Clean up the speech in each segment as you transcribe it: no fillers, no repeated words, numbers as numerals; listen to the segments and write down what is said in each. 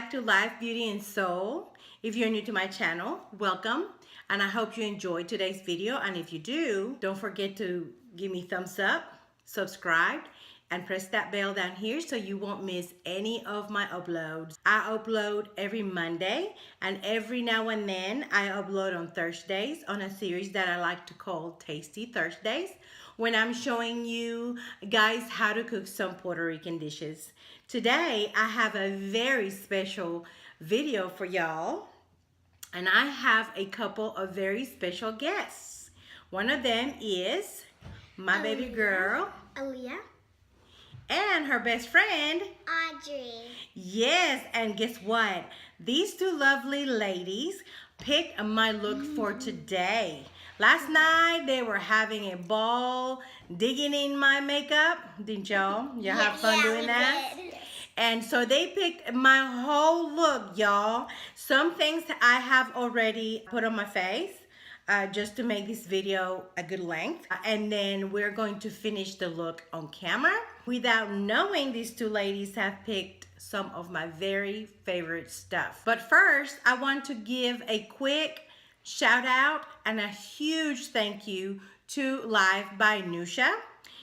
back to Life, Beauty, and Soul. If you're new to my channel, welcome. And I hope you enjoyed today's video. And if you do, don't forget to give me thumbs up, subscribe, and press that bell down here so you won't miss any of my uploads. I upload every Monday, and every now and then I upload on Thursdays on a series that I like to call Tasty Thursdays, when I'm showing you guys how to cook some Puerto Rican dishes. Today I have a very special video for y'all, and I have a couple of very special guests. One of them is my baby girl, Aaliyah, and her best friend, Audrey. Yes, and guess what? These two lovely ladies picked my look for today. Last night they were having a ball digging in my makeup. Didn't y'all? Y'all have fun doing that? Did. And so they picked my whole look, y'all. Some things I have already put on my face. Just to make this video a good length. And then we're going to finish the look on camera. Without knowing, these two ladies have picked some of my very favorite stuff. But first, I want to give a quick shout out and a huge thank you to Life by Noosha.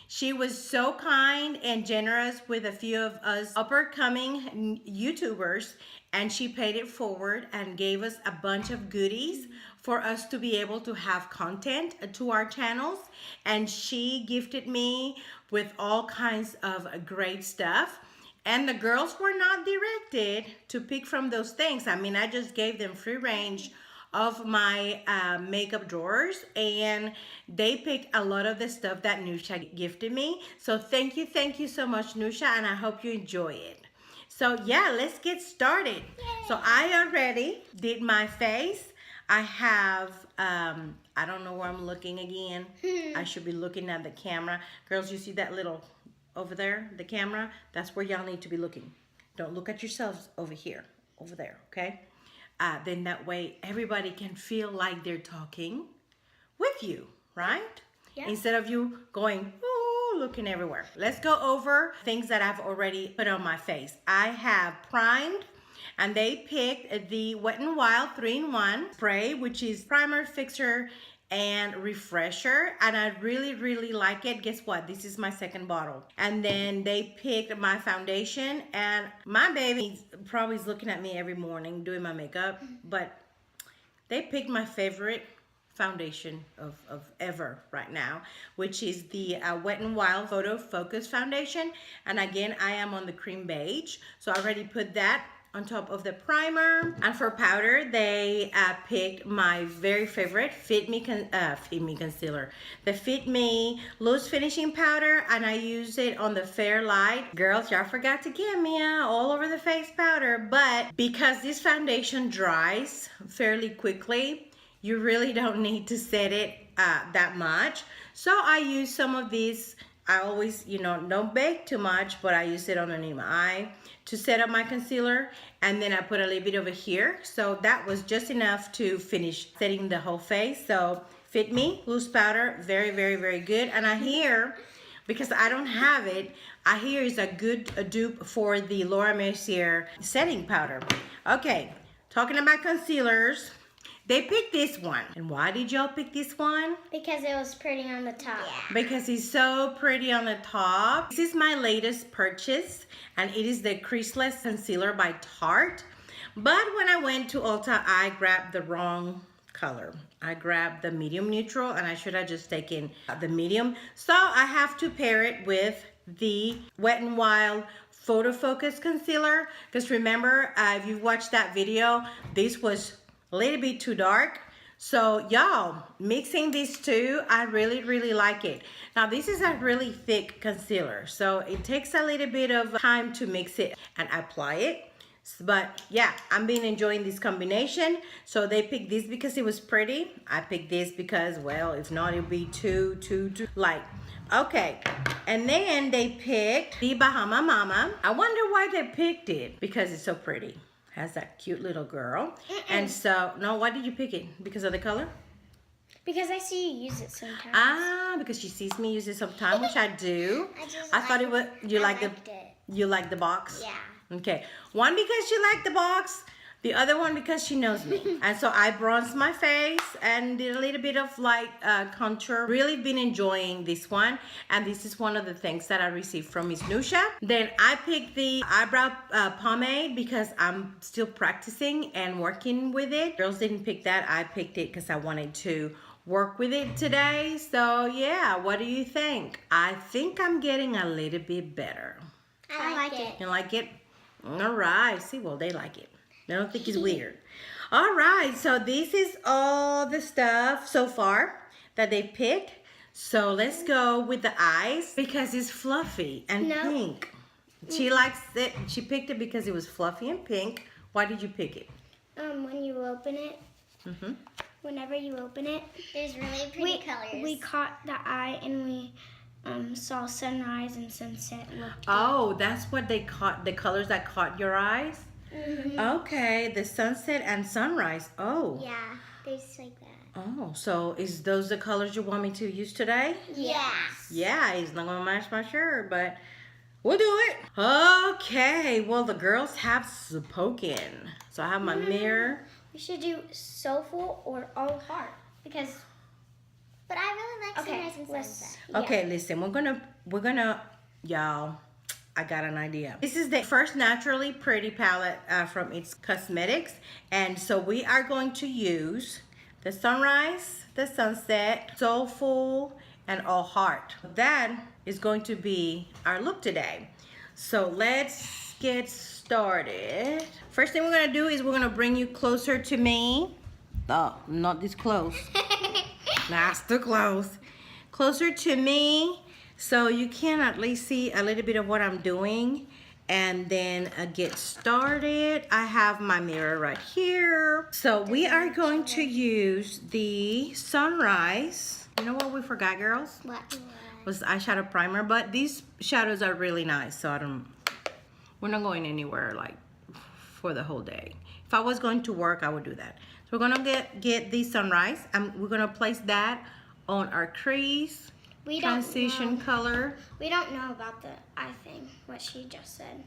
She was so kind and generous with a few of us upcoming YouTubers, and she paid it forward and gave us a bunch of goodies for us to be able to have content to our channels. And she gifted me with all kinds of great stuff. And the girls were not directed to pick from those things. I mean, I just gave them free range of my makeup drawers, and they picked a lot of the stuff that Noosha gifted me. So thank you so much, Noosha, and I hope you enjoy it. So yeah, let's get started. Yay. So I already did my face. I have, I don't know where I'm looking again. I should be looking at the camera. Girls, you see that little over there, the camera? That's where y'all need to be looking. Don't look at yourselves over here, over there, okay? Then that way everybody can feel like they're talking with you, right? Yeah. Instead of you going, ooh, looking everywhere. Let's go over things that I've already put on my face. I have primed, and they picked the Wet n Wild 3-in-1 spray, which is primer, fixer, and refresher, and I really like it. Guess what? This is my second bottle. And then they picked my foundation, and my baby probably is looking at me every morning doing my makeup, but they picked my favorite foundation of ever right now, which is the Wet n Wild Photo Focus foundation. And again, I am on the cream beige, so I already put that on top of the primer. And for powder, they picked my very favorite Fit Me concealer, the Fit Me loose finishing powder, and I use it on the Fair Light. Girls, y'all forgot to give me all over the face powder, but because this foundation dries fairly quickly, you really don't need to set it that much. So I use some of these. I always, don't bake too much, but I use it underneath my eye to set up my concealer, and then I put a little bit over here. So that was just enough to finish setting the whole face. So Fit Me loose powder, very good. And I hear, because I don't have it, I hear is a good dupe for the Laura Mercier setting powder. Okay, talking about concealers, they picked this one. And why did y'all pick this one? Because it was pretty on the top. Yeah. Because it's so pretty on the top. This is my latest purchase, and it is the Creaseless Concealer by Tarte. But when I went to Ulta, I grabbed the wrong color. I grabbed the medium neutral, and I should have just taken the medium. So I have to pair it with the Wet n Wild Photo Focus Concealer. Because remember, if you watched that video, this was a little bit too dark. So y'all, mixing these two, I really like it. Now this is a really thick concealer, so it takes a little bit of time to mix it and apply it. But yeah, I've been enjoying this combination. So they picked this because it was pretty. I picked this because, well, if not, it'd be too light. Okay, and then they picked the Bahama Mama. I wonder why they picked it, because it's so pretty. Has that cute little girl. And so, no, why did you pick it? Because of the color? Because I see you use it sometimes. Ah, because she sees me use it sometimes, which I do. I thought it was, you like the box? Yeah. Okay, one because she liked the box, the other one because she knows me. And so I bronzed my face and did a little bit of light contour. Really been enjoying this one. And this is one of the things that I received from Miss Noosha. Then I picked the eyebrow pomade because I'm still practicing and working with it. Girls didn't pick that. I picked it because I wanted to work with it today. So yeah, what do you think? I think I'm getting a little bit better. I like it. You like it? All right. See, well, they like it. They don't think it's weird. All right. So this is all the stuff so far that they picked. So let's go with the eyes because it's fluffy and pink. She likes it. She picked it because it was fluffy and pink. Why did you pick it? When you open it. Whenever you open it, there's really pretty colors. We caught the eye and we saw sunrise and sunset. Oh, that's what they caught, the colors that caught your eyes? Okay, the sunset and sunrise. Oh. Yeah, there's like that. Oh, so is those the colors you want me to use today? Yes. Yeah, it's not going to match my shirt, but we'll do it. Okay, well, the girls have spoken. So I have my mirror. We should do soulful or all heart because. But I really like sunrise and sunset. Okay, listen, we're gonna, y'all. I got an idea. This is the first Naturally Pretty palette from It's Cosmetics, and so we are going to use the sunrise, the sunset, soulful, and all heart. That is going to be our look today. So let's get started. First thing we're gonna do is we're gonna bring you closer to me. Oh, not this close. That's too close. Closer to me so you can at least see a little bit of what I'm doing. And then get started. I have my mirror right here. So we are going to use the sunrise. You know what we forgot, girls? What? Was eyeshadow primer, but these shadows are really nice, so we're not going anywhere like for the whole day. If I was going to work, I would do that. So we're gonna get the sunrise, and we're gonna place that on our crease. Transition color. We don't know about the eye thing, what she just said.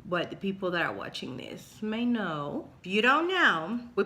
But the people that are watching this may know. If you don't know, we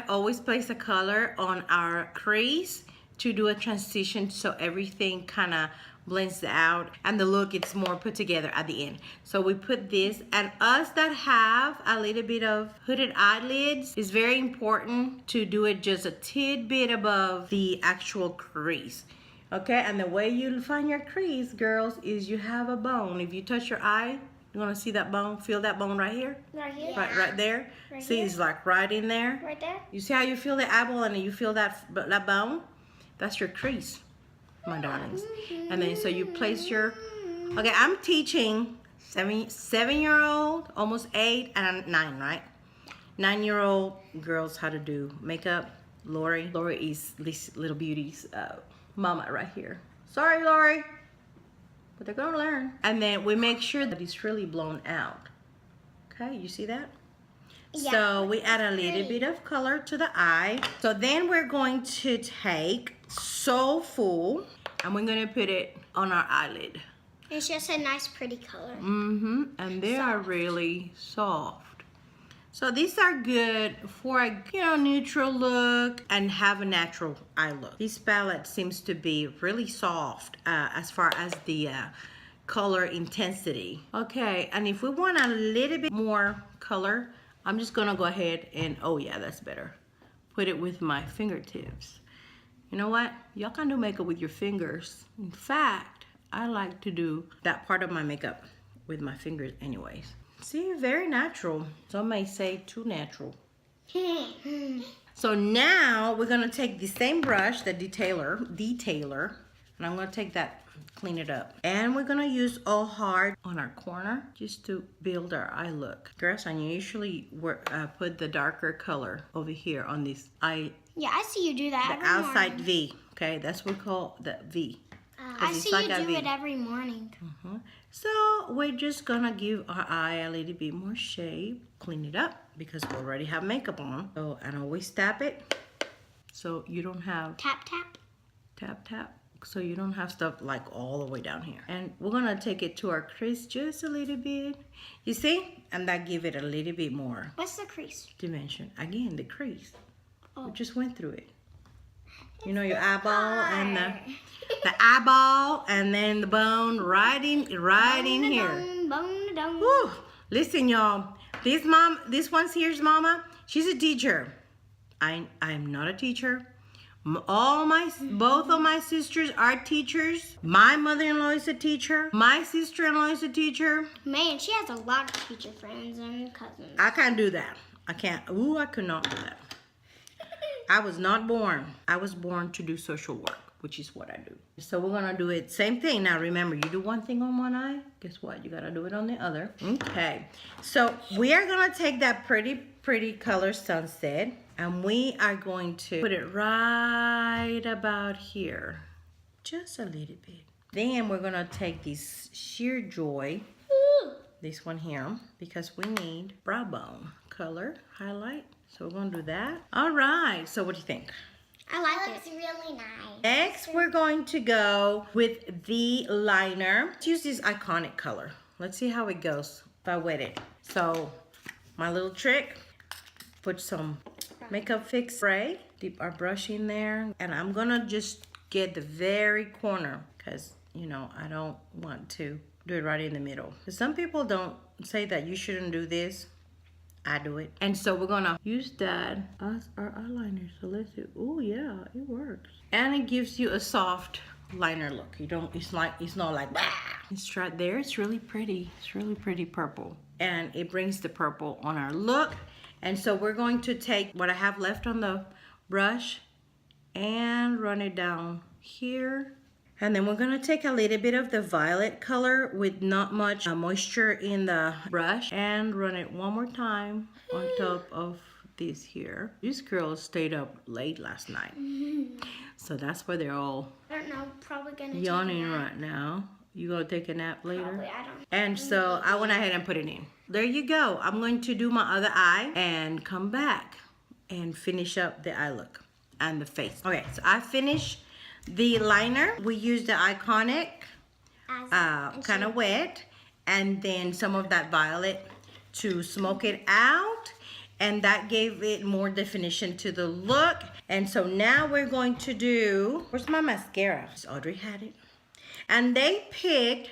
always place a color on our crease to do a transition so everything kind of blends out and the look it's more put together at the end. So we put this, and us that have a little bit of hooded eyelids, it's very important to do it just a tidbit above the actual crease. Okay, and the way you find your crease, girls, is you have a bone. If you touch your eye, you're gonna see that bone, feel that bone right here? Right here? Right there. Right see, here? it's like right in there. Right there? You see how you feel the eyeball and you feel that bone? That's your crease, my darlings. And then so you place your, okay, I'm teaching 7-year-old, almost 8, and 9, right? 9-year-old girls how to do makeup. Lori is this little beauty's mama right here. Sorry, Lori, but they're gonna learn. And then we make sure that it's really blown out. Okay, you see that? Yeah, so we add a little bit of color to the eye. So then we're going to take Soulful and we're gonna put it on our eyelid. It's just a nice pretty color. And they are really soft. So these are good for a neutral look and have a natural eye look. This palette seems to be really soft as far as the color intensity. Okay, and if we want a little bit more color, I'm just gonna go ahead and, oh yeah, that's better. Put it with my fingertips. You know what? Y'all can do makeup with your fingers. In fact, I like to do that part of my makeup with my fingers anyways. See, very natural. Some may say too natural. So now we're gonna take the same brush, the detailer, and I'm gonna take that, clean it up. And we're gonna use All Hard on our corner just to build our eye look. Girls, I usually put the darker color over here on this eye. Yeah, I see you do that the outside V, okay? That's what we call the V. I see like you do it every morning. So we're just gonna give our eye a little bit more shape, clean it up because we already have makeup on. So, and always tap it so you don't have tap. Tap, so you don't have stuff like all the way down here. And we're gonna take it to our crease just a little bit. You see? And that give it a little bit more. What's the crease? Dimension. Again, the crease. Oh. We just went through it. You know, your eyeball and the eyeball and then the bone right in here. Bone. Whew. Listen, y'all. This one's here's mama. She's a teacher. I'm not a teacher. Both of my sisters are teachers. My mother-in-law is a teacher. My sister-in-law is a teacher. Man, she has a lot of teacher friends and cousins. I can't do that. I can't. Ooh, I could not do that. I was not born. I was born to do social work, which is what I do. So we're gonna do it same thing. Now remember, you do one thing on one eye, guess what? You gotta do it on the other. Okay. So we are gonna take that pretty color sunset and we are going to put it right about here. Just a little bit. Then we're gonna take this sheer joy, this one here, because we need brow bone color highlight. So we're gonna do that. All right, so what do you think? I like it. It looks really nice. Next, we're going to go with the liner. Let's use this iconic color. Let's see how it goes if I wet it. So, my little trick, put some Makeup Fix spray, dip our brush in there, and I'm gonna just get the very corner because, you know, I don't want to do it right in the middle. Some people don't say that you shouldn't do this. I do it. And so we're gonna use that as our eyeliner. So let's do, oh yeah, it works. And it gives you a soft liner look. It's not like, bah! It's right there, it's really pretty. It's really pretty purple. And it brings the purple on our look. And so we're going to take what I have left on the brush and run it down here. And then we're gonna take a little bit of the violet color with not much moisture in the brush and run it one more time on top of this here. These girls stayed up late last night. So that's why they're all I don't know, probably gonna yawning take a nap. right now. You gonna take a nap later? Probably, I don't. And so I went ahead and put it in. There you go. I'm going to do my other eye and come back and finish up the eye look and the face. Okay, so I finished the liner. We used the iconic, kind of wet, and then some of that violet to smoke it out, and that gave it more definition to the look. And so now we're going to do, where's my mascara? Audrey had it. And they picked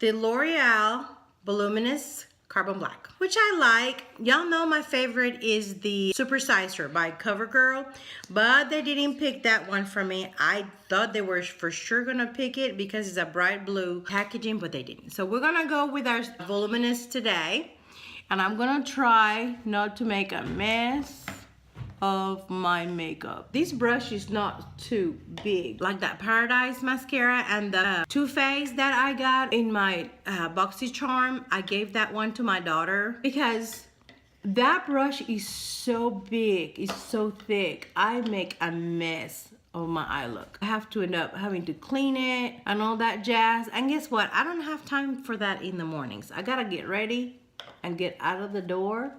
the L'Oreal Voluminous Carbon Black, which I like. Y'all know my favorite is the Super Sizer by CoverGirl, but they didn't pick that one for me. I thought they were for sure gonna pick it because it's a bright blue packaging, but they didn't. So we're gonna go with our Voluminous today, and I'm gonna try not to make a mess of my makeup. This brush is not too big. Like that Paradise mascara and the Too Faced that I got in my BoxyCharm, I gave that one to my daughter because that brush is so big, it's so thick. I make a mess of my eye look. I have to end up having to clean it and all that jazz. And guess what? I don't have time for that in the mornings. I gotta get ready and get out of the door.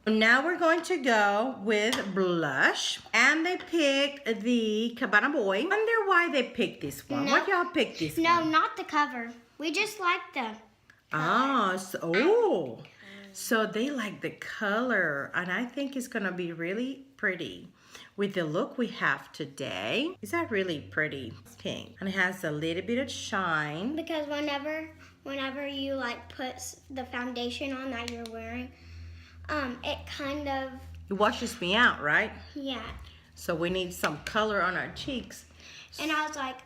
Now we're going to go with blush, and they picked the Cabana Boy. I wonder why they picked this one. No. What y'all picked this one? No, not the cover. We just like the So they like the color, and I think it's gonna be really pretty with the look we have today. Is that really pretty? It's pink, and it has a little bit of shine. because whenever you like put the foundation on that you're wearing, it kind of, It washes me out, right? yeah. So we need some color on our cheeks. And I was like,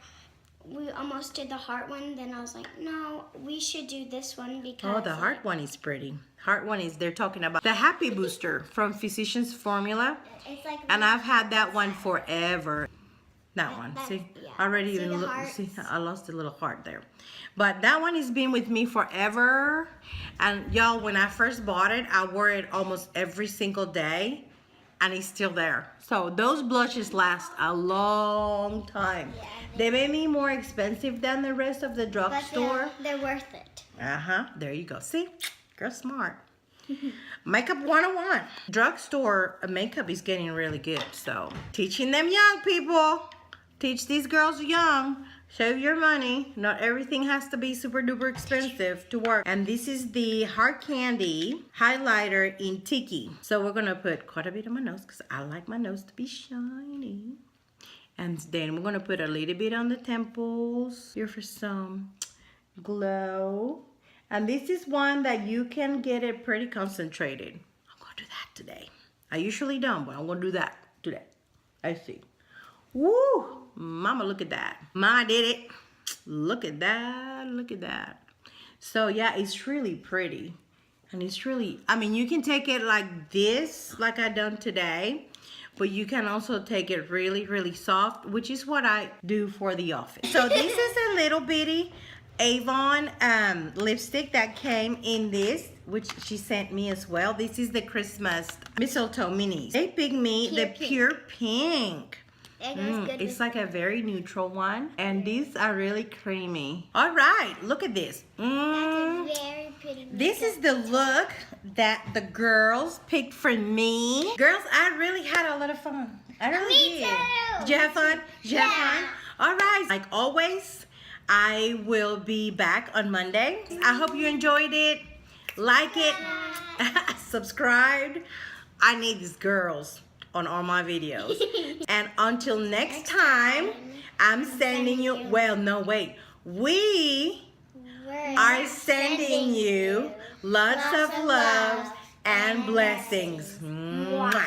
we almost did the heart one. Then I was like, no, we should do this one because. Oh, the heart one is pretty. Heart one is, they're talking about the Happy Booster from Physicians Formula. It's like And I've had that one forever. That one, That's- see, yeah. I already See even the look. hearts? See, I lost a little heart there, but that one has been with me forever. And y'all, when I first bought it, I wore it almost every single day, and it's still there. So those blushes last a long time. Yeah. They may be more expensive than the rest of the But drugstore. they're worth it. There you go. See, girl, smart. Makeup 101. Drugstore makeup is getting really good. So teaching them young people Teach these girls young. Save your money. Not everything has to be super duper expensive to work. And this is the hard candy highlighter in Tiki. So we're gonna put quite a bit on my nose because I like my nose to be shiny. And then we're gonna put a little bit on the temples here for some glow. And this is one that you can get it pretty concentrated. I'm gonna do that today. I usually don't, but I'm gonna do that today. I see. Woo! Mama, look at that. Mama did it. Look at that. Look at that. So yeah, it's really pretty. And it's really, I mean, you can take it like this, like I done today. But you can also take it really, really soft, which is what I do for the office. So this is a little bitty Avon lipstick that came in this, which she sent me as well. This is the Christmas mistletoe minis. They picked me the pure pink. It's like a very neutral one, and these are really creamy. All right, look at this. That's a very pretty. This is the look that the girls picked for me. Girls, I really had a lot of fun. I really did. Too. Did you have fun? Did you have fun? All right. Like always, I will be back on Monday. I hope you enjoyed it. Like it. Subscribe. I need these girls on all my videos. And until next time, I'm sending you, well, no, wait. We are sending you lots of love and blessings. Mwah.